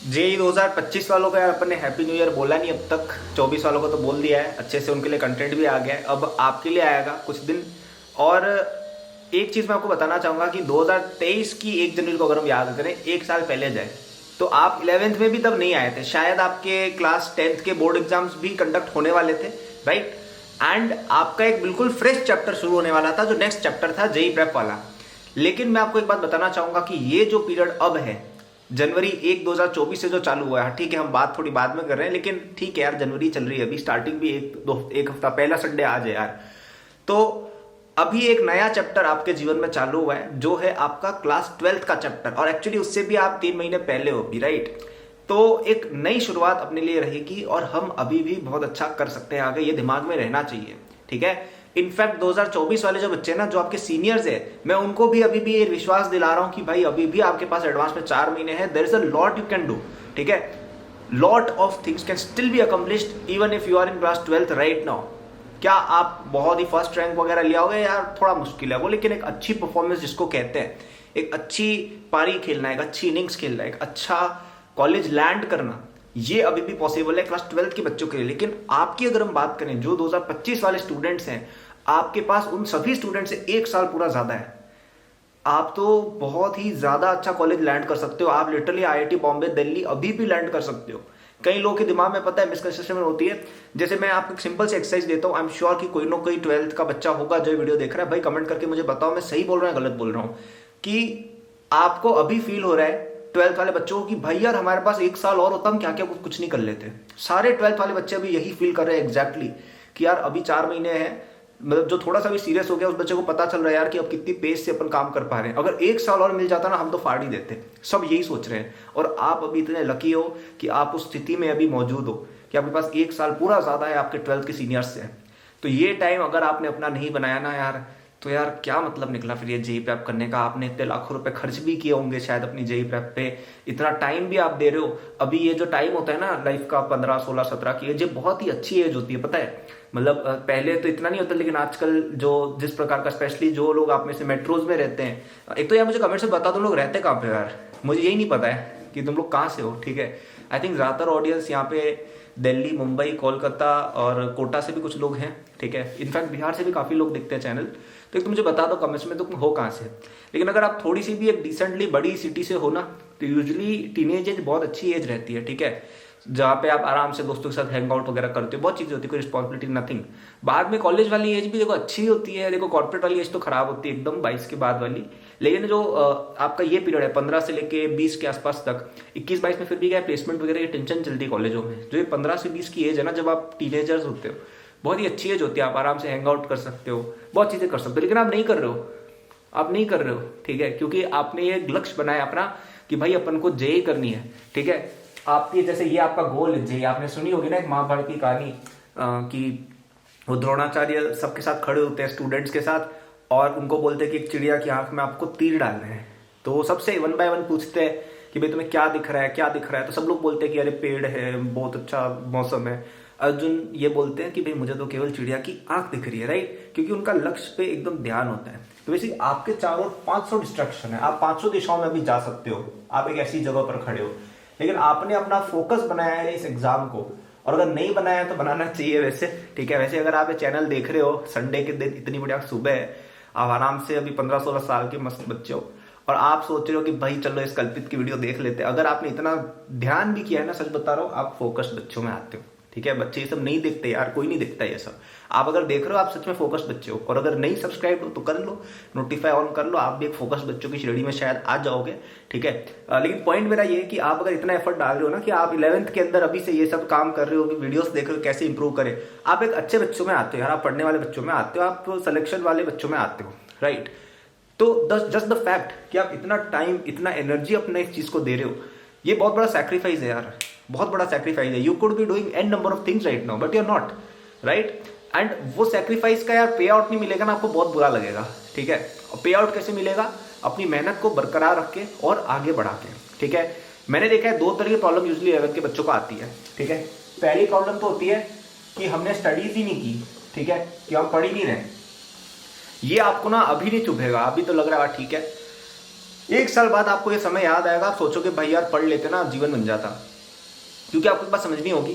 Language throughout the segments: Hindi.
जेई 2025 वालों को यार अपन ने हैप्पी न्यू ईयर बोला नहीं अब तक। 24 वालों को तो बोल दिया है अच्छे से, उनके लिए कंटेंट भी आ गया है। अब आपके लिए आएगा कुछ दिन। और एक चीज़ मैं आपको बताना चाहूँगा कि 2023 की 1 जनवरी को अगर हम याद करें, एक साल पहले जाए, तो आप 11th में भी तब नहीं आए थे। शायद आपके क्लास 10th के बोर्ड एग्जाम्स भी कंडक्ट होने वाले थे, राइट। एंड आपका एक बिल्कुल फ्रेश चैप्टर शुरू होने वाला था, जो नेक्स्ट चैप्टर था जेई प्रेप वाला। लेकिन मैं आपको एक बात बताना चाहूँगा कि ये जो पीरियड अब है, जनवरी 1 2024 से जो चालू हुआ है, ठीक है हम बात थोड़ी बाद में कर रहे हैं, लेकिन ठीक है यार, जनवरी चल रही है अभी, स्टार्टिंग भी एक हफ्ता, पहला संडे आज है यार। तो अभी एक नया चैप्टर आपके जीवन में चालू हुआ है, जो है आपका क्लास 12th का चैप्टर। और एक्चुअली उससे भी आप 3 महीने पहले हो भी, राइट। तो एक नई शुरुआत अपने लिए रहेगी और हम अभी भी बहुत अच्छा कर सकते हैं आगे, ये दिमाग में रहना चाहिए, ठीक है। इनफैक्ट 2024 वाले जो बच्चे ना, जो आपके सीनियर्स है, मैं उनको भी अभी भी ये विश्वास दिला रहा हूं कि भाई अभी भी आपके पास एडवांस में 4 महीने हैं। There is a lot you can do, ठीक है। Lot of things can still be accomplished even if you are in class 12th right now. क्या आप बहुत ही फर्स्ट रैंक वगैरह लिया होगा यार, थोड़ा मुश्किल है वो, लेकिन एक अच्छी परफॉर्मेंस जिसको कहते हैं, एक अच्छी पारी खेलना, एक अच्छी इनिंग्स खेलना, एक अच्छा कॉलेज लैंड करना, ये अभी भी पॉसिबल है क्लास 12th के बच्चों के लिए। लेकिन आपकी अगर हम बात करें, जो 2025 वाले स्टूडेंट्स हैं, आपके पास उन सभी स्टूडेंट से 1 साल पूरा ज्यादा है। आप तो बहुत ही ज्यादा अच्छा कॉलेज लैंड कर सकते हो। आप लिटरली आईआईटी बॉम्बे, दिल्ली अभी भी लैंड कर सकते हो। कई लोगों के दिमाग में पता है मिसकंसेप्शन होती है। जैसे मैं आपको एक सिंपल सी एक्सरसाइज देता हूँ, आई एम श्योर कि कोई ना कोई 12th का बच्चा होगा जो वीडियो देख रहा है। भाई कमेंट करके मुझे बताओ मैं सही बोल रहा हूँ, गलत बोल रहा हूँ। कि आपको अभी फील हो रहा है 12th वाले बच्चों को कि भाई यार हमारे पास 1 साल और होता, हम क्या क्या कुछ नहीं कर लेते। सारे 12th वाले बच्चे अभी यही फील कर रहे हैं एग्जैक्टली, कि यार अभी 4 महीने हैं। मतलब जो थोड़ा सा भी सीरियस हो गया उस बच्चे को पता चल रहा है यार कि अब कितनी पेस से अपन काम कर पा रहे हैं। अगर 1 साल और मिल जाता ना, हम तो फाड़ ही देते। सब यही सोच रहे हैं। और आप अभी इतने लकी हो कि आप उस स्थिति में अभी मौजूद हो कि आपके पास 1 साल पूरा ज्यादा है आपके 12th के सीनियर्स से। तो ये टाइम अगर आपने अपना नहीं बनाया ना यार, तो यार क्या मतलब निकला फिर ये जेई प्रेप करने का। आपने इतने लाखों रुपए खर्च भी किए होंगे शायद अपनी जेई प्रेप पे, इतना टाइम भी आप दे रहे हो। अभी ये जो टाइम होता है ना लाइफ का, 15 16 17 की एज, ये बहुत ही अच्छी एज होती है, पता है। मतलब पहले तो इतना नहीं होता, लेकिन आजकल जो जिस प्रकार का, स्पेशली जो लोग आप में से मेट्रोज में रहते हैं, एक तो यार मुझे कमेंट से बता दो लोग रहते कहाँ पे यार, मुझे यही नहीं पता है कि तुम लोग कहाँ से हो, ठीक है। आई थिंक ज्यादातर ऑडियंस यहाँ पे दिल्ली, मुंबई, कोलकाता और कोटा से भी कुछ लोग हैं, ठीक है। इनफैक्ट बिहार से भी काफी लोग देखते हैं चैनल। तो एक तो मुझे बता दो कमेंट्स में तुम हो कहाँ से। लेकिन अगर आप थोड़ी सी भी एक डिसेंटली बड़ी सिटी से हो ना, तो यूजुअली टीनेज एज बहुत अच्छी एज रहती है, ठीक है। जहाँ पे आप आराम से दोस्तों के साथ हैंग आउट वगैरह करते हो, बहुत चीजें होती है, कोई रिस्पॉन्सिबिलिटी नथिंग। बाद में कॉलेज वाली एज भी देखो अच्छी होती है, देखो कॉर्पोरेट वाली एज तो खराब होती है एकदम 22 के बाद वाली। लेकिन जो आपका ये पीरियड है 15 से लेके 20 के आसपास तक, 21 22 में फिर भी क्या है, प्लेसमेंट वगैरह की टेंशन चलती है कॉलेजों में। जो ये 15 से 20 की एज है ना, जब आप टीनेजर्स होते हो, बहुत ही अच्छी एज होती है। आप आराम से हैंग आउट कर सकते हो, बहुत चीजें कर सकते हो। लेकिन आप नहीं कर रहे हो, आप नहीं कर रहे हो, ठीक है। क्योंकि आपने ये लक्ष्य बनाया अपना कि भाई अपन को जेई करनी है, ठीक है। आपकी जैसे ये आपका गोल है जेई। आपने सुनी होगी ना एक महाभारत की कहानी, कि वो द्रोणाचार्य सबके साथ खड़े होते हैं स्टूडेंट्स के साथ, और उनको बोलते हैं कि एक चिड़िया की आंख में आपको तीर डालने हैं। तो वो सबसे 1 बाय 1 पूछते हैं कि भाई तुम्हें क्या दिख रहा है, क्या दिख रहा है। तो सब लोग बोलते हैं कि अरे पेड़ है, बहुत अच्छा मौसम है। अर्जुन ये बोलते हैं कि भाई मुझे तो केवल चिड़िया की आंख दिख रही है, राइट। क्योंकि उनका लक्ष्य पे एकदम ध्यान होता है। तो वैसे आपके चारों 500 डिस्ट्रैक्शन है, आप 500 दिशाओं में भी जा सकते हो, आप एक ऐसी जगह पर खड़े हो। लेकिन आपने अपना फोकस बनाया है इस एग्जाम को, और अगर नहीं बनाया है तो बनाना चाहिए वैसे, ठीक है। वैसे अगर आप ये चैनल देख रहे हो संडे के दिन, इतनी बढ़िया सुबह है, आप आराम से अभी 15 16 साल के मस्त बच्चे हो, और आप सोच रहे हो कि भाई चलो इस कल्पित की वीडियो देख लेते हैं। अगर आपने इतना ध्यान भी किया है ना, सच बता रहा हूँ, आप फोकस्ड बच्चों में आते हो, ठीक है। बच्चे ये सब नहीं देखते यार, कोई नहीं देखता ये सब। आप अगर देख रहे हो, आप सच में फोकस्ड बच्चे हो। और अगर नहीं सब्सक्राइब हो तो कर लो, नोटिफाई ऑन कर लो, आप भी एक फोकस्ड बच्चों की श्रेणी में शायद आ जाओगे, ठीक है। लेकिन पॉइंट मेरा ये है कि आप अगर इतना एफर्ट डाल रहे हो ना, कि आप 11th के अंदर अभी से ये सब काम कर रहे हो, कि वीडियोस देख रहे हो कैसे इंप्रूव करें, आप एक अच्छे बच्चों में आते हो यार, आप पढ़ने वाले बच्चों में आते हो, आप सिलेक्शन वाले बच्चों में आते हो, राइट। तो जस्ट द फैक्ट कि आप इतना टाइम, इतना एनर्जी अपने इस चीज को दे रहे हो, ये बहुत बड़ा सैक्रिफाइस है यार, बहुत बड़ा सैक्रिफाइस है। You could be doing a number of things right now, but you are not, right. And वो सैक्रिफाइस का यार पे आउट नहीं मिलेगा ना, आपको बहुत बुरा लगेगा, ठीक है। और पे आउट कैसे मिलेगा? अपनी मेहनत को बरकरार रख के और आगे बढ़ा के, ठीक है। मैंने देखा है 2 तरह की प्रॉब्लम यूजली 11th के बच्चों को आती है, ठीक है। पहली प्रॉब्लम तो होती है कि हमने स्टडीज ही नहीं की, ठीक है, कि हम पढ़ ही नहीं रहे। ये आपको ना अभी नहीं चुभेगा, अभी तो लग रहा है ठीक है, 1 साल बाद आपको ये समय याद आएगा, आप सोचोगे भाई यार पढ़ लेते ना, जीवन बन जाता। क्योंकि आपको एक बात समझनी होगी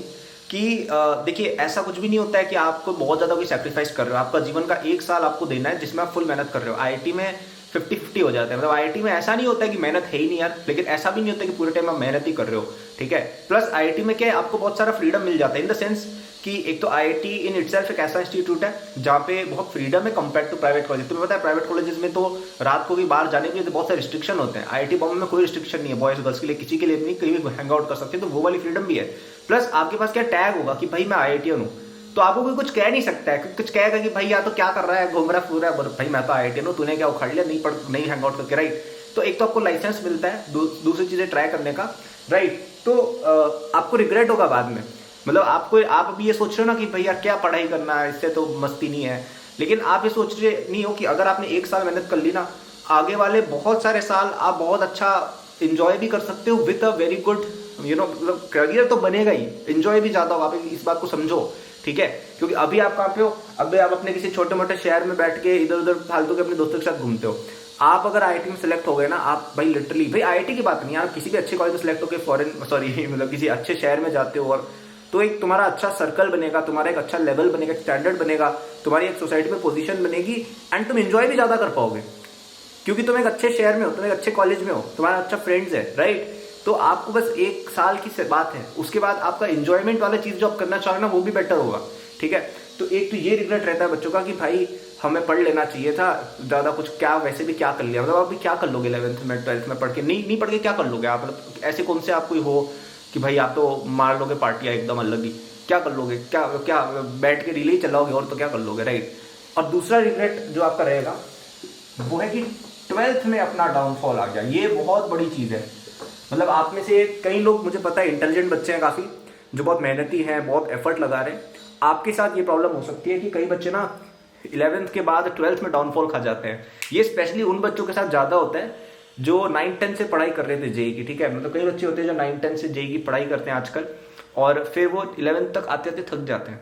कि देखिए ऐसा कुछ भी नहीं होता है कि आपको बहुत ज़्यादा कोई सेक्रीफाइस कर रहे हो। आपका जीवन का 1 साल आपको देना है जिसमें आप फुल मेहनत कर रहे हो। आईआईटी में 50-50 हो जाता है, मतलब आईआईटी में ऐसा नहीं होता है कि मेहनत है ही नहीं यार, लेकिन ऐसा भी नहीं होता कि पूरे टाइम आप मेहनत ही कर रहे हो, ठीक है। प्लस आईआईटी में क्या है, आपको बहुत सारा फ्रीडम मिल जाता है, इन द सेंस कि एक तो आईआईटी इन इटसेल्फ एक ऐसा इंस्टीट्यूट है जहाँ पे बहुत फ्रीडम है कंपेयर टू प्राइवेट कॉलेज। तुम्हें पता है प्राइवेट कॉलेजेस में तो रात को भी बाहर जाने के लिए बहुत सारे रिस्ट्रिक्शन होते हैं। आईआईटी बॉम्बे में कोई रिस्ट्रिक्शन नहीं है, बॉयज गर्ल्स के लिए किसी के लिए नहीं, कहीं भी हैंग आउट कर सकते, तो वो वाली फ्रीडम भी है। प्लस आपके पास क्या टैग होगा कि भाई मैं आईआईटीएन हूँ, तो आपको कोई कुछ कह नहीं सकता है। कुछ कहेगा कि भाई या तो क्या कर रहा है, घूम रहा है, भाई मैं तो आईआईटीएन हूँ, तूने क्या उखाड़ लिया, नहीं हैंग आउट करके, राइट। तो एक तो आपको लाइसेंस मिलता है दूसरी चीजें ट्राई करने का, राइट। तो आपको रिग्रेट होगा बाद में, मतलब आप अभी ये सोच रहे हो ना कि भाई यार क्या पढ़ाई करना है, इससे तो मस्ती नहीं है, लेकिन आप ये सोच रहे नहीं हो कि अगर आपने 1 साल मेहनत कर ली ना, आगे वाले बहुत सारे साल आप बहुत अच्छा इंजॉय भी कर सकते हो विद अ वेरी गुड मतलब करियर तो बनेगा ही, इंजॉय भी ज्यादा होगा। आप इस बात को समझो, ठीक है। क्योंकि अभी आप कहाँ पे हो, अभी आप अपने किसी छोटे मोटे शहर में बैठ के इधर उधर फालतू के अपने दोस्तों के साथ घूमते हो। आप अगर आईआईटी में सेलेक्ट हो गए ना, आप भाई लिटरली, भाई आईआईटी की बात नहीं, आप किसी भी अच्छे कॉलेज में सेलेक्ट होकर फॉरेन मतलब किसी अच्छे शहर में जाते हो, और तो एक तुम्हारा अच्छा सर्कल बनेगा, तुम्हारा एक अच्छा लेवल बनेगा, स्टैंडर्ड बनेगा, तुम्हारी एक सोसाइटी में पोजीशन बनेगी, एंड तुम एंजॉय भी ज्यादा कर पाओगे क्योंकि तुम एक अच्छे शहर में हो, तुम एक अच्छे कॉलेज में हो, तुम्हारा अच्छा फ्रेंड्स है, राइट। तो आपको बस 1 साल की बात है, उसके बाद आपका एंजॉयमेंट वाला चीज जो आप करना चाह रहे हो ना, वो भी बेटर होगा, ठीक है। तो एक तो ये रिग्रेट रहता है बच्चों का कि भाई हमें पढ़ लेना चाहिए था ज्यादा, कुछ क्या वैसे भी क्या कर लिया, मतलब आप भी क्या कर लोगे 11th में 12th में पढ़ के, नहीं पढ़ के क्या कर लोगे आप, मतलब ऐसे कौन से आप कोई हो कि भाई आप तो मार लोगे पार्टियां एकदम अलग ही, क्या कर लोगे, क्या बैठ के रील ही चलाओगे, और तो क्या कर लोगे, राइट। और दूसरा रिग्रेट जो आपका रहेगा वो है कि 12th में अपना डाउनफॉल आ गया। ये बहुत बड़ी चीज है, मतलब आप में से कई लोग, मुझे पता है इंटेलिजेंट बच्चे हैं काफी, जो बहुत मेहनती हैं, बहुत एफर्ट लगा रहे हैं। आपके साथ ये प्रॉब्लम हो सकती है कि कई बच्चे ना 11th के बाद 12th में डाउनफॉल खा जाते हैं। ये स्पेशली उन बच्चों के साथ ज्यादा होता है जो 9-10 से पढ़ाई कर रहे थे जेई की, ठीक है। मतलब कई बच्चे होते हैं जो 9-10 से जेई की पढ़ाई करते हैं आजकल, और फिर वो 11th तक आते आते थक जाते हैं,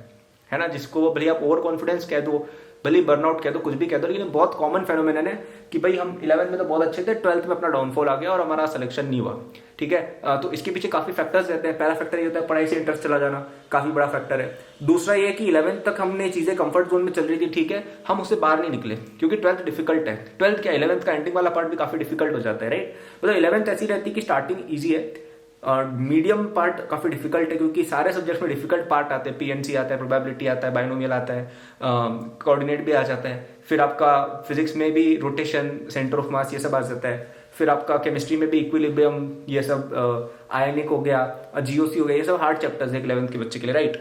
है ना। जिसको भले आप ओवर कॉन्फिडेंस कह दो, भले बर्नआउट कह दो, कुछ भी कह दो, लेकिन बहुत कॉमन फेनोमेनन है कि भाई हम 11th में तो बहुत अच्छे थे, 12th में अपना डाउनफॉल आ गया और हमारा सिलेक्शन नहीं हुआ, ठीक है। तो इसके पीछे काफी फैक्टर्स रहते हैं। पहला फैक्टर ये होता है पढ़ाई से इंटरेस्ट चला जाना, काफी बड़ा फैक्टर है। दूसरा ये कि 11th तक हमने चीजें कंफर्ट जोन में चल रही थी, ठीक है, हम उससे बाहर नहीं निकले क्योंकि 12th डिफिकल्ट है। 12th क्या 11th का एंडिंग वाला पार्ट भी काफी डिफिकल्ट हो जाता है, राइट। मतलब 11th ऐसी रहती है कि स्टार्टिंग ईजी है, मीडियम पार्ट काफी डिफिकल्ट है क्योंकि सारे सब्जेक्ट्स में डिफिकल्ट पार्ट आते हैं, पीएनसी आता है, प्रोबेबिलिटी आता है, बाइनोमियल आता है, कोऑर्डिनेट भी आ जाता है, फिर आपका फिजिक्स में भी रोटेशन, सेंटर ऑफ मास, ये सब आ जाता है, फिर आपका केमिस्ट्री में भी इक्विलिब्रियम, ये सब आयनिक हो गया, जीओसी हो गया, ये सब हार्ड चैप्टर्स है 11th के बच्चे के लिए, राइट।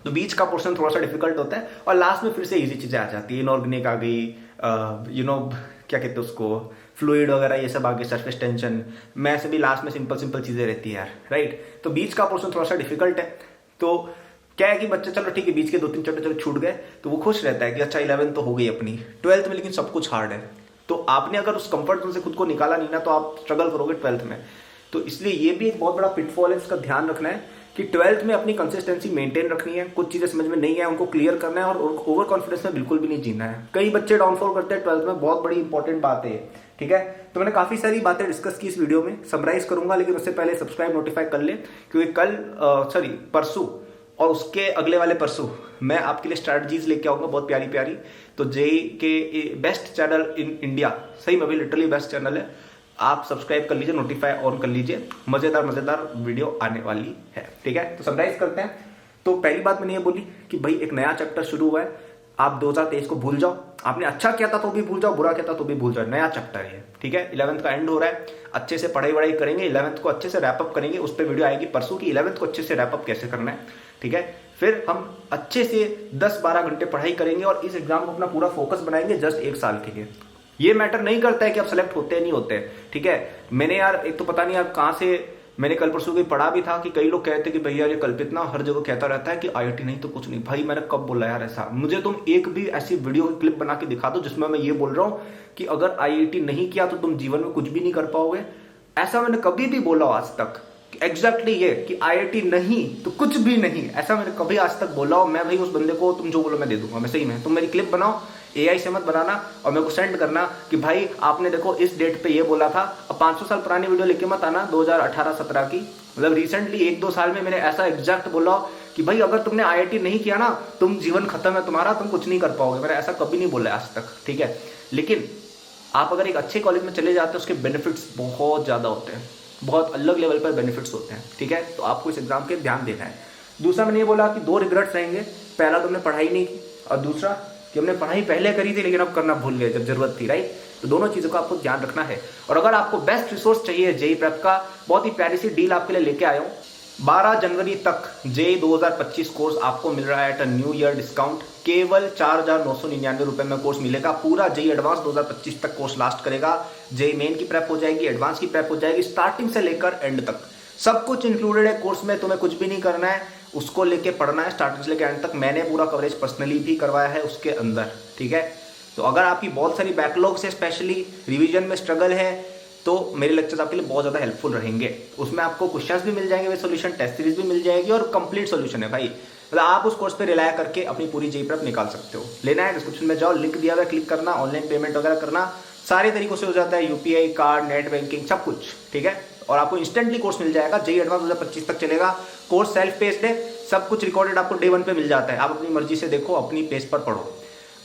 तो बीच का पोर्शन थोड़ा सा डिफिकल्ट होता है और लास्ट में फिर से इजी चीजें आ जाती है, इनऑर्गेनिक आ गई, क्या कहते हैं उसको, फ्लूइड वगैरह, ये सब आगे, सरफेस टेंशन, मैं से भी लास्ट में सिंपल चीजें रहती है यार, राइट। तो बीच का पोर्शन थोड़ा सा डिफिकल्ट है। तो क्या है कि बच्चे चलो ठीक है बीच के 2-3 चैप्टर चलो छूट गए तो वो खुश रहता है कि अच्छा 11th तो हो गई अपनी। 12th में लेकिन सब कुछ हार्ड है, तो आपने अगर उस कंफर्ट जोन से खुद को निकाला नहीं ना, तो आप स्ट्रगल करोगे 12th में। तो इसलिए ये भी एक बहुत बड़ा पिटफॉल है, इसका ध्यान रखना है कि 12th में अपनी कंसिस्टेंसी मेंटेन रखनी है। कुछ चीजें समझ में नहीं है उनको क्लियर करना है, और ओवर कॉन्फिडेंस में बिल्कुल भी नहीं जीना है। कई बच्चे डाउनफॉल करते हैं 12th में, बहुत बड़ी इंपॉर्टेंट बात है, ठीक है। तो मैंने काफी सारी बातें डिस्कस की इस वीडियो में, समराइज करूंगा, लेकिन उससे पहले सब्सक्राइब नोटिफाई कर ले, क्योंकि परसों और उसके अगले वाले परसों मैं आपके लिए स्ट्रैटेजीज लेके आऊंगा बहुत प्यारी प्यारी। तो जेई के बेस्ट चैनल इन इंडिया, सही में भी लिटरली बेस्ट चैनल है, आप सब्सक्राइब कर लीजिए, नोटिफाई ऑन कर लीजिए, मजेदार वीडियो आने वाली है, ठीक है। तो समराइज करते हैं। तो पहली बात मैंने ये बोली कि भाई एक नया चैप्टर शुरू हुआ है, आप 2023 को भूल जाओ, आपने अच्छा किया था तो भी भूल जाओ, बुरा किया था तो भी भूल जाओ, नया चैप्टर है, ठीक है। 11th का एंड हो रहा है, अच्छे से पढ़ाई वढ़ाई करेंगे, 11th को अच्छे से रैपअप करेंगे, उस पर वीडियो आएगी परसों की 11th को अच्छे से रैपअप कैसे करना है, ठीक है। फिर हम अच्छे से 10-12 घंटे पढ़ाई करेंगे और इस एग्जाम को अपना पूरा फोकस बनाएंगे जस्ट 1 साल के लिए। ये मैटर नहीं करता है कि आप सेलेक्ट होते हैं नहीं होते, ठीक है। मैंने यार एक तो पता नहीं आप कहां से, मैंने कल परसों भी पढ़ा भी था कि कई लोग कहते कि भैया ये कल्पित ना हर जगह कहता रहता है कि आईआईटी नहीं तो कुछ नहीं। भाई मैंने कब बोला यार ऐसा? मुझे तुम एक भी ऐसी वीडियो क्लिप बना के दिखा दो जिसमें मैं ये बोल रहा हूं कि अगर आईआईटी नहीं किया तो तुम जीवन में कुछ भी नहीं कर पाओगे। ऐसा मैंने कभी भी बोला आज तक, एग्जैक्टली ये कि आईआईटी नहीं तो कुछ भी नहीं, ऐसा मैंने कभी आज तक बोला हो? मैं भाई उस बंदे को तुम जो बोलो मैं दे दूंगा, मैं सही में। तुम मेरी क्लिप बनाओ, AI से मत बनाना और मेरे को सेंड करना कि भाई आपने देखो इस डेट पे ये बोला था। अब 500 साल पुरानी वीडियो लेके मत आना 2018-17 की, मतलब रिसेंटली 1-2 साल में मैंने ऐसा एग्जैक्ट बोला कि भाई अगर तुमने IIT नहीं किया ना, तुम जीवन खत्म है तुम्हारा, तुम कुछ नहीं कर पाओगे। मैंने ऐसा कभी नहीं बोला आज तक, ठीक है। लेकिन आप अगर एक अच्छे कॉलेज में चले जाते हो उसके बेनिफिट्स बहुत ज़्यादा होते हैं, बहुत अलग लेवल पर बेनिफिट्स होते हैं, ठीक है। तो आपको इस एग्जाम के ध्यान देना है। दूसरा मैंने ये बोला कि 2 रिग्रेट्स रहेंगे। पहला तुमने पढ़ाई नहीं की, और दूसरा कि हमने पढ़ाई पहले करी थी लेकिन अब करना भूल गए जब जरूरत थी, राइट। तो दोनों चीज़ों का आपको ध्यान रखना है। और अगर आपको बेस्ट रिसोर्स चाहिए जेईई प्रेप का, बहुत ही प्यारी सी डील आपके लिए लेके आया हूँ। 12 जनवरी तक जेईई 2025 कोर्स आपको मिल रहा है at a new year discount. केवल 4,999 रुपए में कोर्स मिलेगा। पूरा जेईई एडवांस 2025 तक कोर्स लास्ट करेगा। जेईई मेन की प्रेप हो जाएगी, एडवांस की प्रेप हो जाएगी, स्टार्टिंग से लेकर एंड तक सब कुछ इंक्लूडेड है कोर्स में। तुम्हें कुछ भी नहीं करना है, उसको लेके पढ़ना है स्टार्टिंग से लेकर एंड तक। मैंने पूरा कवरेज पर्सनली भी करवाया है उसके अंदर, ठीक है। तो अगर आपकी बहुत सारी बैकलॉग्स है, स्पेशली रिवीजन में स्ट्रगल है, तो मेरे लेक्चर्स आपके लिए बहुत ज़्यादा हेल्पफुल रहेंगे। उसमें आपको क्वेश्चंस भी मिल जाएंगे विद सॉल्यूशन, टेस्ट सीरीज भी मिल जाएगी और कंप्लीट सॉल्यूशन है भाई। मतलब आप उस कोर्स पे रिलाय करके अपनी पूरी जेईई प्रेप निकाल सकते हो। लेना है डिस्क्रिप्शन में जाओ, लिंक दिया हुआ है, क्लिक करना, ऑनलाइन पेमेंट वगैरह करना सारे तरीकों से हो जाता है, UPI कार्ड, नेट बैंकिंग, सब कुछ, ठीक है। और आपको इंस्टेंटली कोर्स मिल जाएगा। जेईई एडवांस 2025 तक चलेगा। कोर्स सेल्फ पेस्ड है, सब कुछ रिकॉर्डेड आपको डे 1 पे मिल जाता है। आप अपनी मर्जी से देखो, अपनी पेस पर पढ़ो।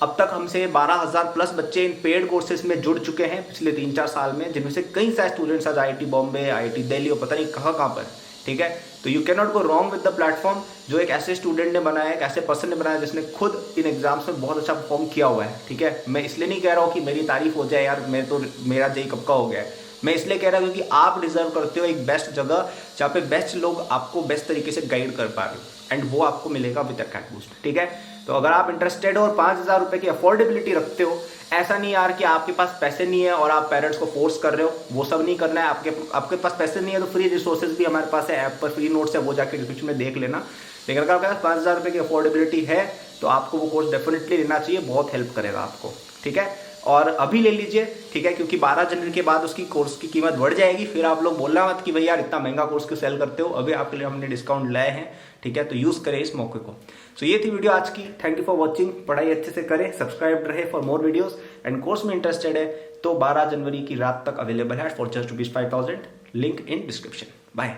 अब तक हमसे 12,000 प्लस बच्चे इन पेड कोर्सेज में जुड़ चुके हैं पिछले 3-4 साल में, जिनमें से कई सारे स्टूडेंट्स आज IIT बॉम्बे, IIT दिल्ली और पता नहीं कहाँ पर, ठीक है। तो you can not go wrong with the platform जो एक ऐसे स्टूडेंट ने बनाया है, एक ऐसे पर्सन ने बनाया जिसने खुद इन एग्जाम्स में बहुत अच्छा परफॉर्म किया हुआ है, ठीक है। मैं इसलिए नहीं कह रहा हूँ कि मेरी तारीफ हो जाए यार, मेरा जेईई कब का हो गया है। मैं इसलिए कह रहा हूँ क्योंकि आप डिजर्व करते हो एक बेस्ट जगह जहाँ पे बेस्ट लोग आपको बेस्ट तरीके से गाइड कर पा रहे हो, एंड वो आपको मिलेगा विद अकेडमी बूस्ट, ठीक है। तो अगर आप इंटरेस्टेड हो और 5,000 रुपए की अफोर्डेबिलिटी रखते हो, ऐसा नहीं यार कि आपके पास पैसे नहीं है और आप पेरेंट्स को फोर्स कर रहे हो, वो सब नहीं करना है। आपके पास पैसे नहीं है तो फ्री रिसोर्सेज भी हमारे पास है, ऐप पर फ्री नोट्स है, वो जाके डिस्क्रिप्शन में देख लेना। लेकिन अगर आपके पास 5,000 रुपए की अफोर्डेबिलिटी है तो आपको वो कोर्स डेफिनेटली लेना चाहिए, बहुत हेल्प करेगा आपको, ठीक है। और अभी ले लीजिए, ठीक है, क्योंकि 12 जनवरी के बाद उसकी कोर्स की कीमत बढ़ जाएगी। फिर आप लोग बोलना मत कि भैया यार इतना महंगा कोर्स क्यों सेल करते हो। अभी आपके लिए हमने डिस्काउंट लाए हैं, ठीक है, तो यूज करें इस मौके को। सो ये थी वीडियो आज की। Thank you for watching. पढ़ाई अच्छे से करें, सब्सक्राइब रहे for more videos, and course में इंटरेस्टेड है तो 12 जनवरी की रात तक अवेलेबल है for just ₹5,000। Link in description. Bye.